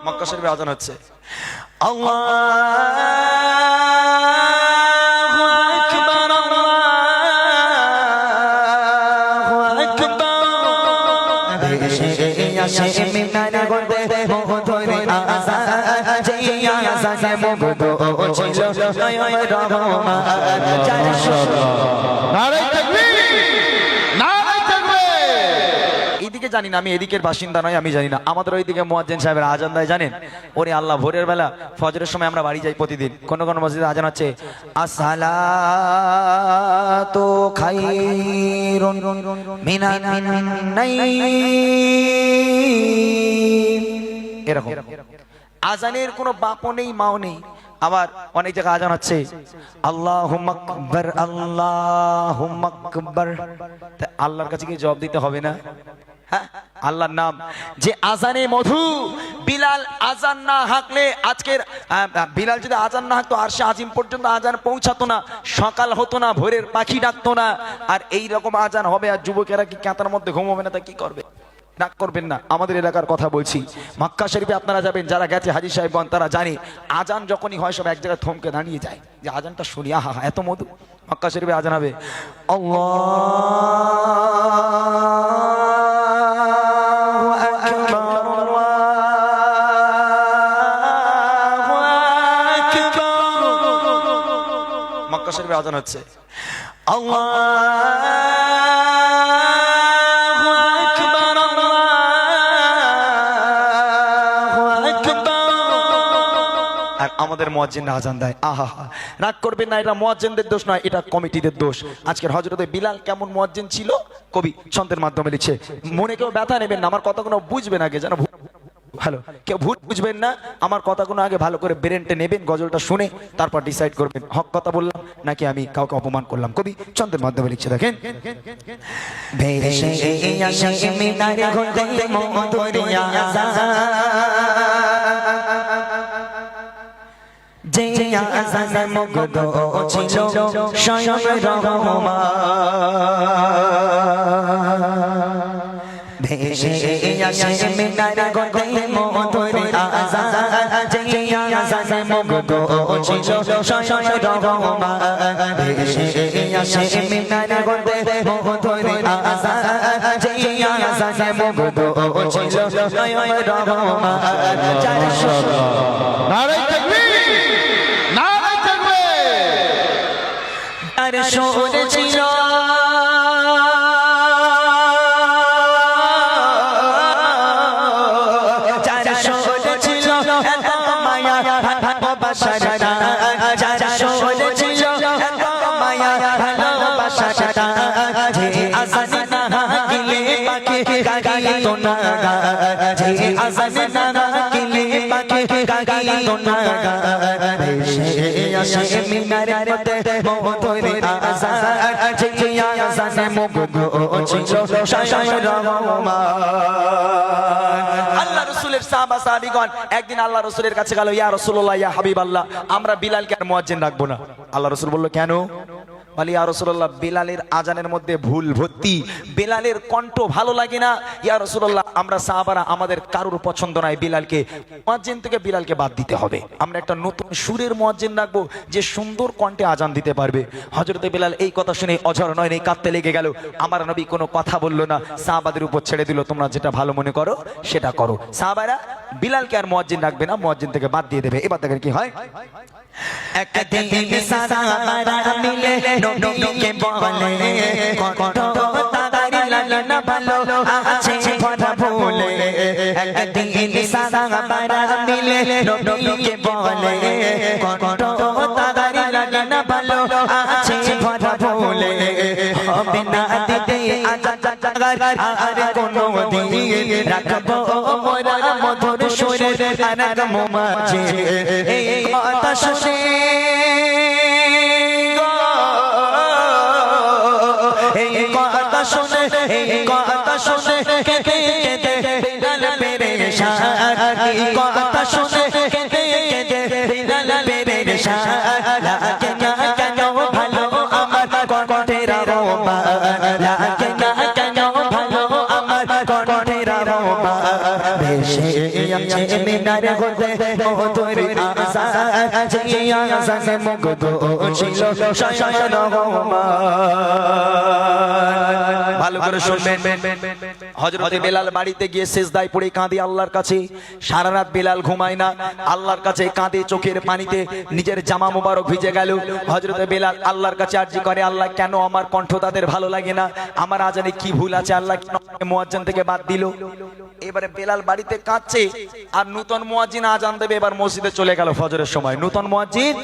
মক্কা শরীফে আজান হচ্ছে। আল্লাহু আকবার, আল্লাহু আকবার। দেশে আসে মিনারে গড়তে মধুরে আজান, যেই আজানে মুগ্ধ ছিল নয়ন রহমান। নারে তাকবীর, নারে তাকবীর। এইদিকে জানি না, আমি এদিকের বাসিন্দা নয়, আমি জানি না। আমাদের ওইদিকে মুয়াজ্জিন সাহেবের আজান দেয় জানেন? ওরে আল্লাহ, ভোরের বেলা ফজরের সময় আমরা বাড়ি যাই প্রতিদিন, কোন কোন মসজিদে আজান হচ্ছে আসসালাতু খায়রুন মিনান নাইম, এরকম। আজানের কোনো বাপও নেই, মাও নেই। আবার অনেক জায়গায় আজান হচ্ছে আল্লাহুম্মা আকবার, আল্লাহুম্মা আকবার। তা আল্লাহর কাছে কি জবাব দিতে হবে না? হ্যাঁ, আল্লাহর নাম যে আজানে মধু। বিলাল আজান না হাঁকলে আজকের বিলাল যদি আজান না হাঁকতো আরশে আজিম পর্যন্ত আজান পৌঁছাতো না, সকাল হতো না, ভোরের পাখি ডাকতো না। আর এই রকম আজান হবে আর যুবকেরা কি কাঁতার মধ্যে ঘুমাবে না? তা কি করবে? রাগ করবেন না, আমাদের এলাকার কথা বলছি। মক্কা শরীফে আপনারা যাবেন, যারা গেছে হাজী সাহেবগণ তারা জানে, আজান যখনই হয় সব এক জায়গায় থমকে দাঁড়িয়ে যায় যে আজানটা শুনি, আহা এত মধু। মক্কা শরীফে আজান হবে আল্লাহু আকবার, আল্লাহু আকবার। মক্কা শরীফে আজান হচ্ছে আমাদের মুয়াজ্জিন আজান দেয়। আহা, রাগ করবেন না, এটা মুয়াজ্জিনদের দোষ নয়, এটা কমিটিদের দোষ। আজকের হযরতে বিলাল কেমন মুয়াজ্জিন ছিল কবি ছন্দের মাধ্যমে লিখছে। মনে কেউ ব্যথা নেবেন না, আমার কথাগুলো বুঝবেন আগে, যেন ভালো কেউ ভুল বুঝবেন না। আমার কথাগুলো আগে ভালো করে ব্রেনটে নেবেন, গজলটা শুনে তারপর ডিসাইড করবেন হক কথা বললাম নাকি আমি কাউকে অপমান করলাম। কবি ছন্দের মাধ্যমে লিখছে, দেখেন। ভেসে আসে মিনারে গড়তে মধুরে আজান, যে আজানে মুগ্ধ ছিল স্বয়ং রহমান। ভেসে আসে মিনারে গড়তে মধুরে আজান, যে আজানে মুগ্ধ ছিল স্বয়ং রহমান। ভেসে আসে মিনারে গড়তে মধুরে আজান, যে আজানে মুগ্ধ ছিল স্বয়ং রহমান। নারে তাকবীর, নারে তাকবীর। আর সুর ছিল যার সুর ছিল এত মায়া ভালোবাসাটা, যার সুর ছিল এত মায়া ভালোবাসাটা, যে আজানে না হাঁকিলে পাখি গাইতো না, যে আজানে না হাঁকিলে পাখি গাইতো না। আসে মিনারে গড়তে মধুরে আজান, যে আজানে মুগ্ধ ছিল স্বয়ং রহমান। আল্লাহ রাসূলের সাহাবা সাহাবীগণ একদিন আল্লাহ রাসূলের কাছে গেল, ইয়া রাসূলুল্লাহ, ইয়া হাবিবাল্লাহ, আমরা বিলালকে আর মুয়াজ্জিন রাখবো না। আল্লাহ রাসূল বলল, কেন? বলি, ইয়া রাসূলুল্লাহ, বিলালের আজানের মধ্যে ভুল ভর্তি, বিলালের কণ্ঠ ভালো লাগে না। ইয়া রাসূলুল্লাহ, আমরা সাহাবারা আমাদের কারোর পছন্দ নয় বিলালকে, মুয়াজ্জিন থেকে বিলালকে বাদ দিতে হবে। আমরা একটা নতুন সুরের মুয়াজ্জিন রাখবো যে সুন্দর কণ্ঠে আজান দিতে পারবে। হযরতে বিলাল এই কথা শুনে অঝর নয় নেই কাঁদতে লেগে গেল। আমার নবী কোনো কথা বলল না, সাহাবাদের উপর ছেড়ে দিল, তোমরা যেটা ভালো মনে করো সেটা করো। সাহাবারা বিলালকে আর মুয়াজ্জিন রাখবে না, মুয়াজ্জিন থেকে বাদ দিয়ে দেবে। এবার দেখেন কি হয়। একদিন সাহাবারা মিলে নবীকে বলে, কত তাড়াতাড়ি লালনা ভালো আছে ভরা ভুলে। একদিন সাহাবারা মিলে নবীকে বলে, কত তাড়াতাড়ি লালনা ভালো আছে ভরা ভুলে। হবে না দিতে আজান আর কোনো দিন, রাখবো মোরা মধুর সুরের আনাগম মাঝে। এই কথা শুনে এই কথা শুনে এই কথা শুনে কেঁদে কেঁদে বিলাল পেরেশান। এই কথা শুনে কেঁদে কেঁদে বিলাল পেরেশান। লাগে না কেন ভালো আমার কণ্ঠের আরোমা, লাগে না কেন ভালো আমার কণ্ঠের আরোমা। ভেসে আসে মিনারে হতে মধুর আজান যে আজানে মুগ্ধ ছিল স্বয়ং রহমান। ভালো করে শুনবেন, হযরতে বেলাল বাড়িতে গিয়ে সিজদায় পড়ে কাঁদে আল্লাহর কাছে। সারা রাত বেলাল ঘুমায় না, আল্লাহর কাছে কাঁদে, চোখের পানিতে নিজের জামা মোবারক ভিজে গেল। হযরতে বেলাল আল্লাহর কাছে আরজি করে, আল্লাহ কেন আমার কণ্ঠ তাদের ভালো লাগে না, আমার আজানে কি ভুল আছে, আল্লাহ কেন মুয়াজ্জিন থেকে বাদ দিল। এবারে বেলাল বাড়িতে কাঁদছে, আর নূতন মুয়াজ্জিন আজান দেবে, এবার মসজিদে চলে গেল ফজরের সময়। নূতন মুয়াজ্জিন,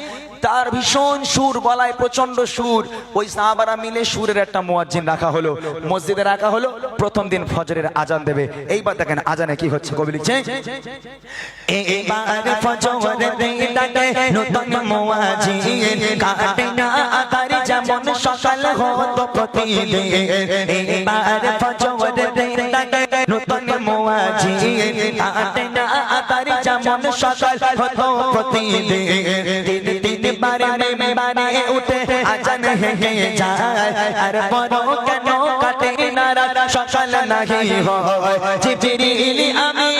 তার ভীষণ সুর, গলায় প্রচন্ড সুর। ওই সাহাবারা মিলে সুরের একটা মুয়াজ্জিন রাখা হলো, মসজিদে রাখা হলো, প্রথম দিন ফজরের আজান দেবে। এইবার দেখেন আজানে কি হচ্ছে, কবি লিখছে, এবার ফজরের ডাকে নতুন মুয়াজ্জিন কাটে না আকার যেমন সকাল হতো প্রতিদিন। এবার ফজরের ডাকে নতুন মুয়াজ্জিন কাটে না আকার যেমন সকাল হতো প্রতিদিন। তিন বারে মেম্বারে উঠে আজান হয়ে যায়, আর বড় কেন কাটে না রাত সকাল নাহি হয়। জিবরিল আমিন,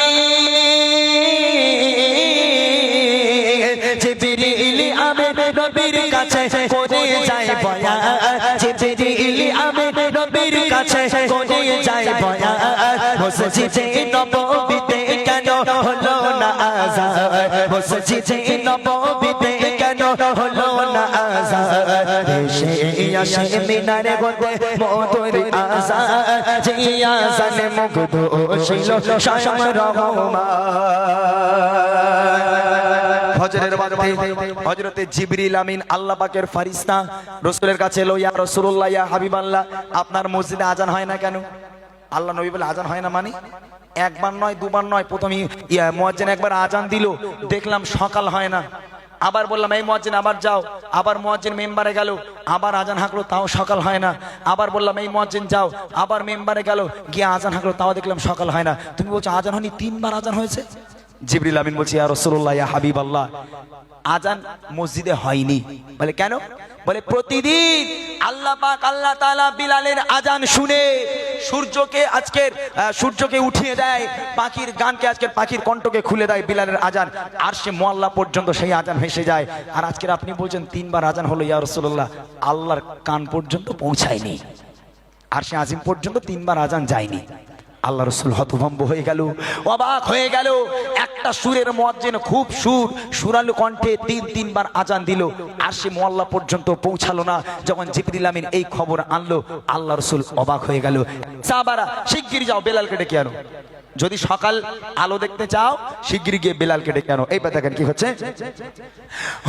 জিবরিল আমিন নবীর কাছে করে যায় বয়ান, জিবরিল আমিন নবীর কাছে করে যায় বয়ান। মসজিদে নববীতে কেন হলো না আযান, মসজিদে নববীতে কেন হলো না আযান। এসে আসে মিনারে হতে মধুর আযান যে আযানে মুগ্ধ ছিল স্বয়ং রহমান। ফজরের ওয়াক্তে হযরতে জিবরিল আমিন আল্লাহ পাকের ফেরেশতা রাসূলের কাছে এলো, ইয়া রাসূলুল্লাহ, ইয়া হাবিবাল্লাহ, আপনার মসজিদে আজান হয় না কেন? আল্লাহ নবী বলে, আজান হয় না মানে? একবার নয়, দুবার নয়, প্রথমে মুয়াজ্জিন একবার আজান দিল, দেখলাম সকাল হয় না। আবার বললাম, এই মুয়াজ্জিন আবার যাও, আবার মুয়াজ্জিন মেম্বারে গেল, আবার আজান হাঁকলো, তাও সকাল হয় না। আবার বললাম, এই মুয়াজ্জিন যাও, আবার মেম্বারে গেল, গিয়ে আজান হাঁকলো, তাও দেখলাম সকাল হয় না। তুমি বলছো আজান হয়নি, তিনবার আজান হয়েছে। জিবরিল আমিন বলছে, ইয়া রাসূলুল্লাহ, ইয়া হাবিবাল্লাহ, আজান মসজিদে হয়নি। বলে কেন? বলে প্রতিদিন আল্লাহ পাক আল্লাহ তাআলা বিলালের আজান শুনে সূর্যকে উঠিয়ে দেয়, পাখির গানকে আজকের পাখির কণ্ঠকে খুলে দেয় বিলালের আজান, আর সে মোয়াল্লা পর্যন্ত সেই আজান ভেসে যায়। আর আজকের আপনি বলছেন তিনবার আজান হলো, ইয়া রাসূলুল্লাহ, আল্লাহর কান পর্যন্ত পৌঁছায়নি, আর সে আজিম পর্যন্ত তিনবার আজান যায়নি। আল্লাহ রাসূল হতভম্ব হয়ে গেল, অবাক হয়ে গেল। একটা সুরের মুয়াজ্জিন খুব সুরালু কণ্ঠে তিনবার আজান দিল, আর সে মোয়াল্লা পর্যন্ত পৌঁছালো না। যখন জিবরিল আমিন এই খবর আনলো, আল্লাহ রাসূল অবাক হয়ে গেল। সাহাবারা, শিগগির যাও বেলালকে ডেকে আনো, যদি সকাল আলো দেখতে চাও শিগগির গিয়ে বেলালকে ডেকে আনো। এইবার দেখেন কি হচ্ছে,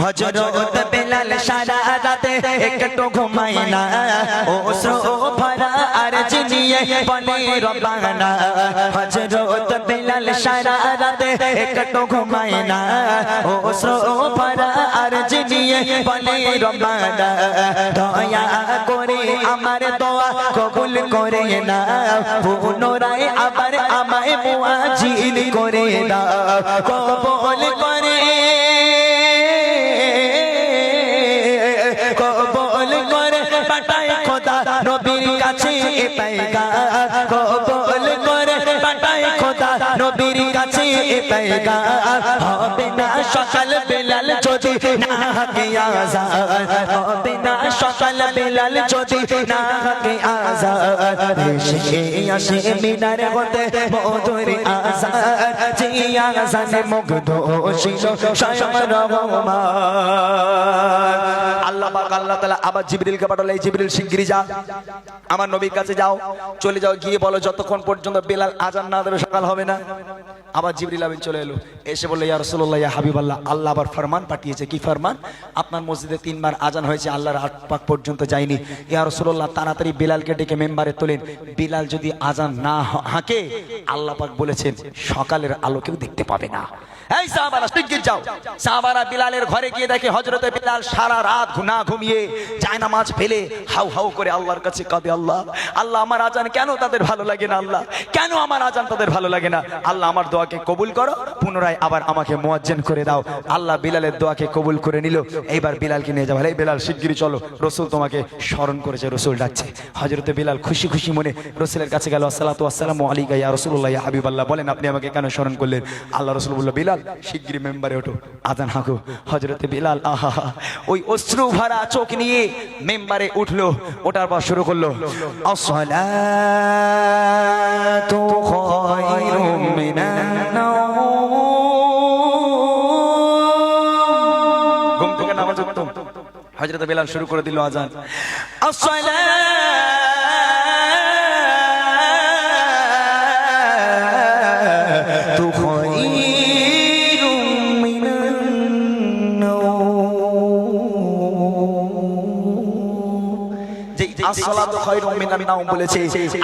হযরত বেলাল সারা রাতে একটু ঘুমায় না, অশ্রু ভরা আরজ নিয়ে বলে রব্বানা। হযরত বেলাল সারা রাতে একটু ঘুমায় না, অশ্রু ভরা আরজ নিয়ে বলে রব্বানা। দয়া করে আমার দোয়া কবুল করে না, পুনরায় আবার আমায় মুয়াজ্জিন করে দাও, কবুল করে, কবুল করে পাঠায় খোদা নবীর কাছে এ পেগাম, কবুল করে পাঠায় খোদা নবীর কাছে এ পেগাম। হবে না সকাল বেলাল যদি না হাকে আযান, হবে না সকাল বেলাল যদি না হাকে আযান। এসে আসে মিনারে হতে মধুর আযান যে আযানে মুগ্ধ ছিল স্বয়ং রহমান। আল্লাহ পাক আল্লাহ তাআলা আবার জিবরিলকে পাঠালো, এই জিবরিল শিগগিরই যা, আমার নবীর কাছে যাও, চলে যাও, গিয়ে বলো যতক্ষণ পর্যন্ত বেলাল আজান না দেবে সকাল হবে না। আবার জিবরিল আমিন চলে এলো, এসে বলল, ইয়া রাসূলুল্লাহ, ইয়া হাবিবাল্লাহ, আল্লাহ আবার ফরমান পাঠিয়েছে। কি ফরমান? আপনার মসজিদে তিনবার আজান হয়েছে, আল্লাহর হাত পাক পর্যন্ত যায়নি। ইয়া রাসূলুল্লাহ, তাড়াতাড়ি বেলালকে ডেকে মেম্বারে তোলেন। বিলাল যদি আজান না হাঁকে, আল্লাহ পাক বলেছেন সকালের আলো কেউ দেখতে পাবে না। এই সাহাবারা শিগগির যাও। সাহাবারা বিলালের ঘরে গিয়ে দেখে হযরতে বিলাল সারা রাত না ঘুমিয়ে জায়নামাজ ফেলে হাউ হাউ করে আল্লাহর কাছে কাঁদে, আল্লাহ, আল্লাহ, আমার আজান কেন তাদের ভালো লাগে না, আল্লাহ কেন আমার আজান তাদের ভালো লাগে না, আল্লাহ আমার দোয়াকে কবুল করো, পুনরায় আবার আমাকে মুয়াজ্জিন করে দাও। আল্লাহ বিলালের দোয়াকে কবুল করে নিল। এইবার বিলালকে নিয়ে যাও, এই বিলাল শিগগিরই চলো, রাসূল তোমাকে স্মরণ করেছে। বসে রসুল ডাকছে। হযরতে বিলাল খুশি খুশি মনে রসুলের কাছে গেল। আসসালাতু ওয়াসসালামু আলাইকা ইয়া রাসূলুল্লাহ ইয়া হাবিবাল্লাহ, বলেন আপনি আমাকে কেন স্মরণ করলেন? আল্লাহ রাসূল বলল, বিলাল শিগগিরই মেম্বারে ওঠো, আজান হাঁকো। হযরতে বিলাল আহা ওই অশ্রু ভরা চোখ নিয়ে মেম্বারে উঠলো। ওঠার পর শুরু করলো, আসসালাতু খায়রুম মিনান নাওম। ঘুম থেকে নামাজ উঠতো, হযরত বিলাল শুরু করে দিল আজান, আসসালাতু খায়রুম মিনান নাওম। যে আসসালাতু খায়রুম মিনান নাওম বলেছে,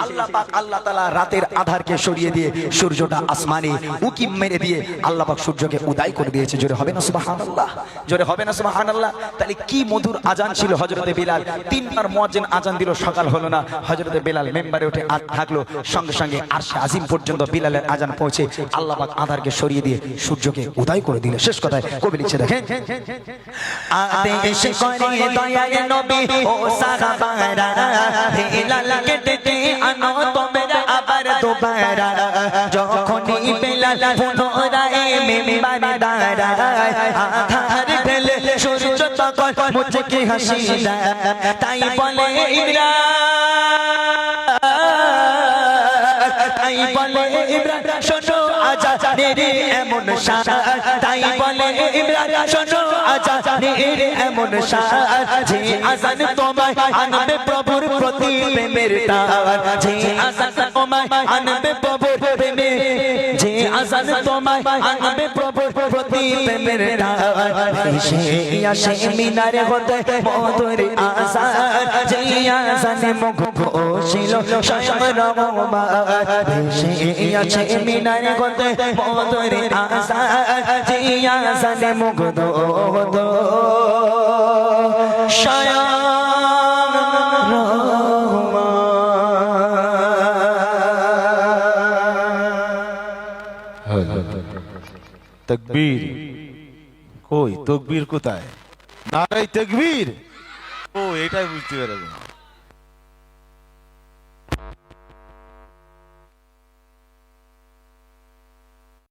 আল্লাহ পাক আল্লাহ তাআলা রাতের আধারকে সরিয়ে দিয়ে সূর্যটা আসমানে উকি মেরে দিয়ে আল্লাহ পাক সূর্যকে উদয় করে দিয়েছে। জোরে হবে না সুবহানাল্লাহ? জোরে হবে না সুবহানাল্লাহ? তাহলে কি মধুর আজান ছিল হযরতে বিলাল। তিনবার মুয়াজ্জিন আজান দিল, সকাল হলো না। হযরতে বিলাল মেম্বারে উঠে থাকলো, সঙ্গে সঙ্গে আরশে আজিম পর্যন্ত বিলালের আজান পৌঁছে আল্লাহ পাক আধারকে সরিয়ে দিয়ে সূর্যকে উদয় করে দিল। শেষ কথায় কবি লিখছে, দেখেন, আদেশ করে দয়ার নবী ও সাহাবারা, বিলাল কেটে আনো তোমরা আবার দুবারা। যখনই বিলাল পুনরায় মেম্বারে দাঁড়ায়, আধার ঢেলে সূর্য তখন মুচকি হাসি দেয়। তাই বলে তাই বলে ইমরান শোনো আজানের এমন শান, তাই বলে ইমরান শোনো আজানের এমন শান। যে আজান তোমায় আনবে প্রভুর প্রতি প্রেমের টান, যে আজান তোমায় আনবে প্রভুর প্রেমে, যে আজান তোমায় আনবে প্রভুর প্রতি প্রেমের টান। সেই আসে মিনারে হতে মধুর আজান, যে আজানে মুখ ছিল স্বয়ং রহমান। সেই আসে মিনারে হতে মধুর আজান, যে আজানে মুগ্ধ হতো স্বয়ং তকবীর কই? তকবীর কোথায়? নারায়ে তাকবীর। ও এটাই বুঝতে পেরেছি।